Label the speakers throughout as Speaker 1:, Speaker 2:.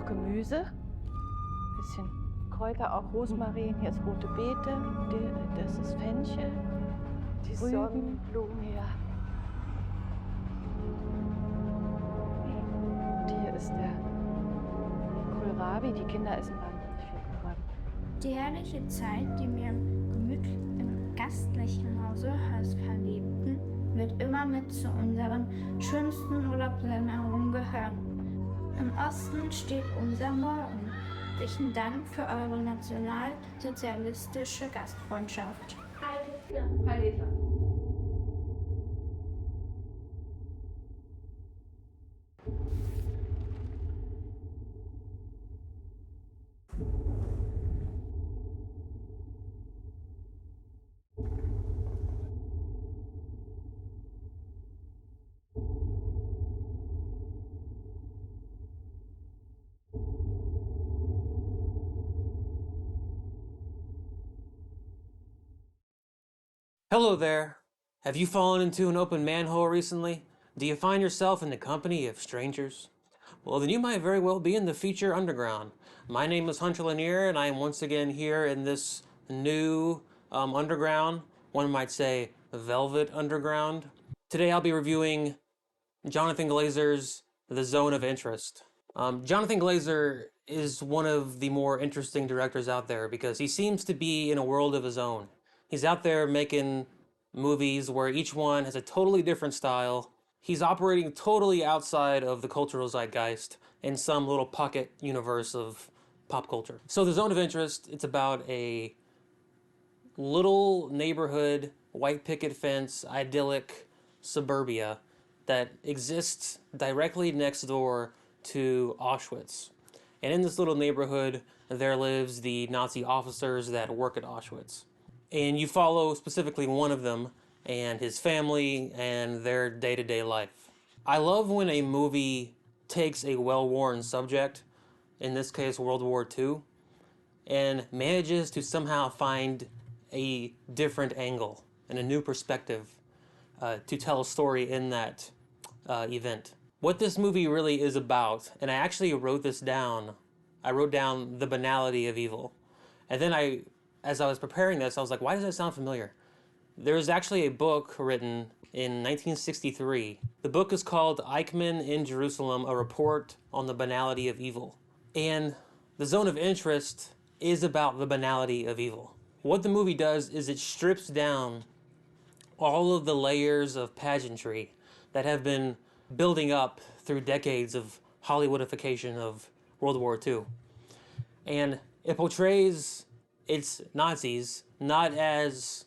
Speaker 1: noch Gemüse, bisschen Kräuter, auch Rosmarin, hier ist rote Beete, das ist Fenchel,
Speaker 2: Die
Speaker 1: Rüben.
Speaker 2: Sonnenblumen.
Speaker 1: Ja. Und hier ist der Kohlrabi, die Kinder essen wahnsinnig viel Kohlrabi.
Speaker 3: Die herrliche Zeit, die wir im gastlichen Hause verlebten, wird immer mit zu unseren schönsten Urlaubserinnerungen gehören. Im Osten steht unser Morgen. Herzlichen Dank für eure nationalsozialistische Gastfreundschaft.
Speaker 2: Heil Hitler.
Speaker 4: Hello there. Have you fallen into an open manhole recently? Do you find yourself in the company of strangers? Well, then you might very well be in the feature underground. My name is Hunter Lanier, and I am once again here in this new underground, one might say velvet underground. Today I'll be reviewing Jonathan Glazer's The Zone of Interest. Jonathan Glazer is one of the more interesting directors out there because he seems to be in a world of his own. He's out there making movies where each one has a totally different style. He's operating totally outside of the cultural zeitgeist in some little pocket universe of pop culture. So The Zone of Interest, it's about a little neighborhood, white picket fence, idyllic suburbia that exists directly next door to Auschwitz. And in this little neighborhood, there lives the Nazi officers that work at Auschwitz. And you follow specifically one of them and his family and their day-to-day life. I love when a movie takes a well-worn subject, in this case World War II, and manages to somehow find a different angle and a new perspective to tell a story in that event. What this movie really is about, and I actually wrote this down, I wrote down the banality of evil. And then as I was preparing this, I was like, why does that sound familiar? There was actually a book written in 1963. The book is called Eichmann in Jerusalem, A Report on the Banality of Evil. And The Zone of Interest is about the banality of evil. What the movie does is it strips down all of the layers of pageantry that have been building up through decades of Hollywoodification of World War II. And it portrays its Nazis not as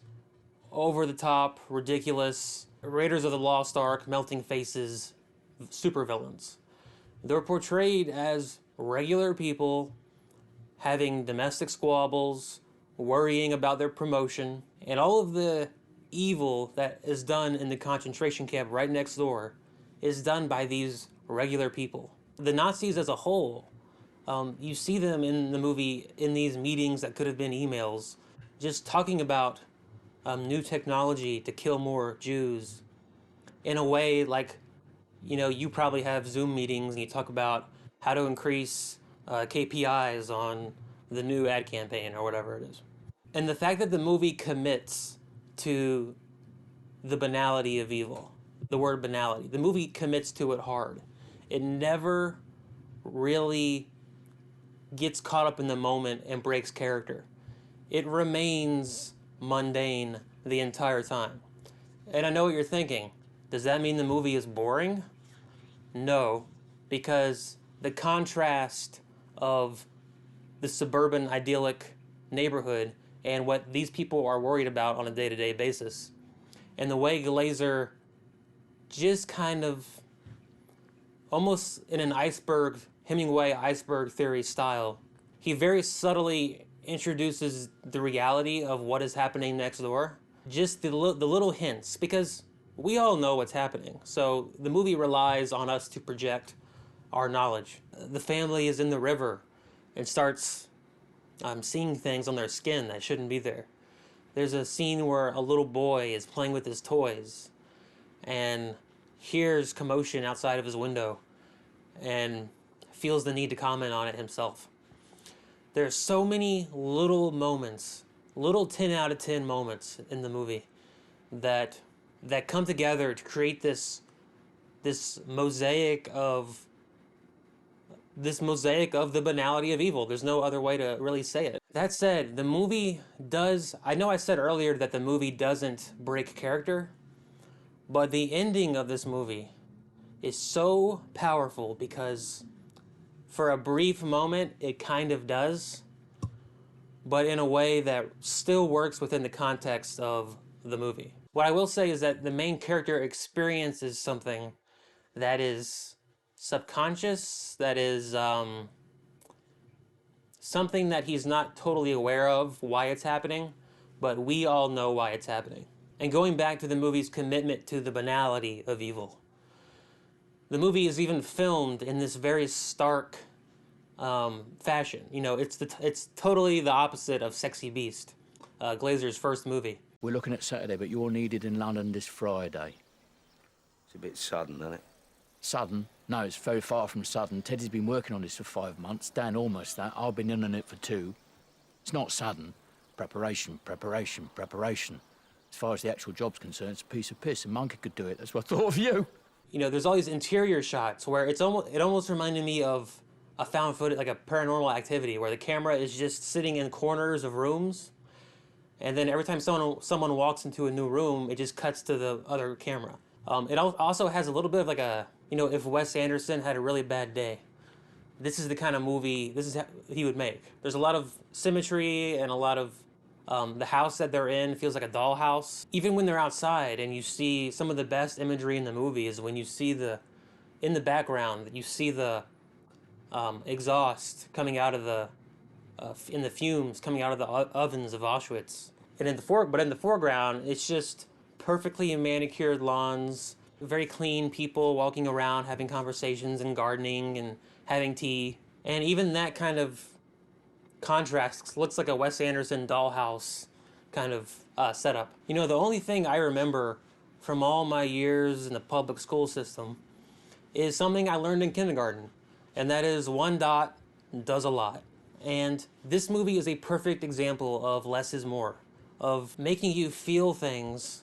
Speaker 4: over-the-top, ridiculous, Raiders of the Lost Ark, melting faces, supervillains. They're portrayed as regular people having domestic squabbles, worrying about their promotion, and all of the evil that is done in the concentration camp right next door is done by these regular people. The Nazis as a whole, you see them in the movie in these meetings that could have been emails, just talking about new technology to kill more Jews in a way like, you know, you probably have Zoom meetings and you talk about how to increase KPIs on the new ad campaign or whatever it is. And the fact that the movie commits to the banality of evil, the word banality, the movie commits to it hard. It never really gets caught up in the moment and breaks character. It remains mundane the entire time. And I know what you're thinking. Does that mean the movie is boring? No, because the contrast of the suburban idyllic neighborhood and what these people are worried about on a day-to-day basis, and the way Glazer just kind of, almost in an iceberg, Hemingway iceberg theory style, he very subtly introduces the reality of what is happening next door. Just the little hints, because we all know what's happening. So the movie relies on us to project our knowledge. The family is in the river and starts seeing things on their skin that shouldn't be there. There's a scene where a little boy is playing with his toys and hears commotion outside of his window and feels the need to comment on it himself. There's so many little moments, little 10 out of 10 moments in the movie that come together to create this mosaic of the banality of evil. There's no other way to really say it. That said, the movie does, I know I said earlier that the movie doesn't break character, but the ending of this movie is so powerful because for a brief moment it kind of does, but in a way that still works within the context of the movie. What I will say is that the main character experiences something that is subconscious, that is something that he's not totally aware of why it's happening, but we all know why it's happening. And going back to the movie's commitment to the banality of evil, the movie is even filmed in this very stark fashion. You know, it's totally the opposite of Sexy Beast, Glazer's first movie.
Speaker 5: We're looking at Saturday, but you're needed in London this Friday.
Speaker 6: It's a bit sudden, isn't it?
Speaker 5: Sudden? No, it's very far from sudden. Teddy's been working on this for 5 months. Dan almost that. I've been in on it for 2. It's not sudden. Preparation, preparation, preparation. As far as the actual job's concerned, it's a piece of piss. A monkey could do it. That's what I thought of you.
Speaker 4: You know, there's all these interior shots where it almost reminded me of a found footage, like a Paranormal Activity, where the camera is just sitting in corners of rooms, and then every time someone walks into a new room, it just cuts to the other camera. It also has a little bit of like a, you know, if Wes Anderson had a really bad day, this is the kind of movie he would make. There's a lot of symmetry and a lot of the house that they're in feels like a dollhouse. Even when they're outside and you see some of the best imagery in the movie is when you see in the background, you see the exhaust coming out of the in the fumes coming out of the ovens of Auschwitz. And in the foreground, it's just perfectly manicured lawns, very clean people walking around, having conversations and gardening and having tea. And even that kind of contrast looks like a Wes Anderson dollhouse kind of setup. You know, the only thing I remember from all my years in the public school system is something I learned in kindergarten, and that is 1 dot does a lot. And this movie is a perfect example of less is more, of making you feel things.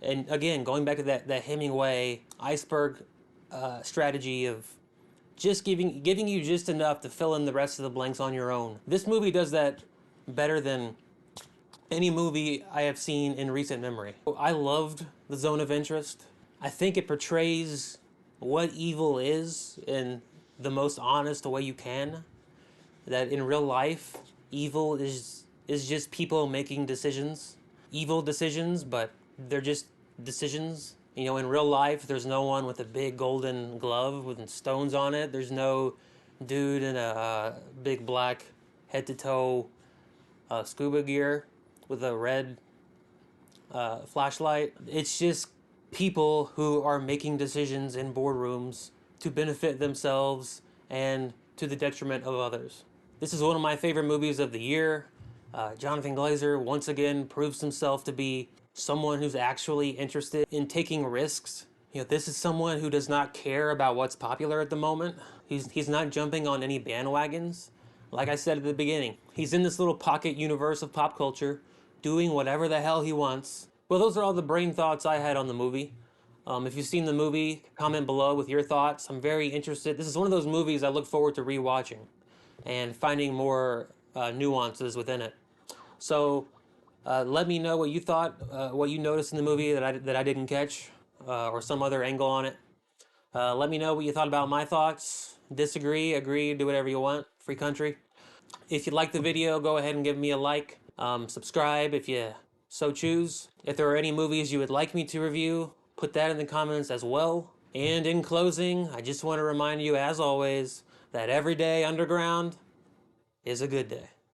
Speaker 4: And again, going back to that Hemingway iceberg strategy of just giving you just enough to fill in the rest of the blanks on your own. This movie does that better than any movie I have seen in recent memory. I loved The Zone of Interest. I think it portrays what evil is in the most honest way you can. That in real life, evil is just people making decisions. Evil decisions, but they're just decisions. You know, in real life, there's no one with a big golden glove with stones on it. There's no dude in a big black head-to-toe scuba gear with a red flashlight. It's just people who are making decisions in boardrooms to benefit themselves and to the detriment of others. This is one of my favorite movies of the year. Jonathan Glazer once again proves himself to be someone who's actually interested in taking risks. You know, this is someone who does not care about what's popular at the moment. He's not jumping on any bandwagons. Like I said at the beginning, he's in this little pocket universe of pop culture, doing whatever the hell he wants. Well, those are all the brain thoughts I had on the movie. If you've seen the movie, comment below with your thoughts. I'm very interested. This is one of those movies I look forward to rewatching and finding more nuances within it. So let me know what you thought, what you noticed in the movie that I didn't catch, or some other angle on it. Let me know what you thought about my thoughts. Disagree, agree, do whatever you want. Free country. If you liked the video, go ahead and give me a like. Subscribe if you so choose. If there are any movies you would like me to review, put that in the comments as well. And in closing, I just want to remind you, as always, that every day underground is a good day.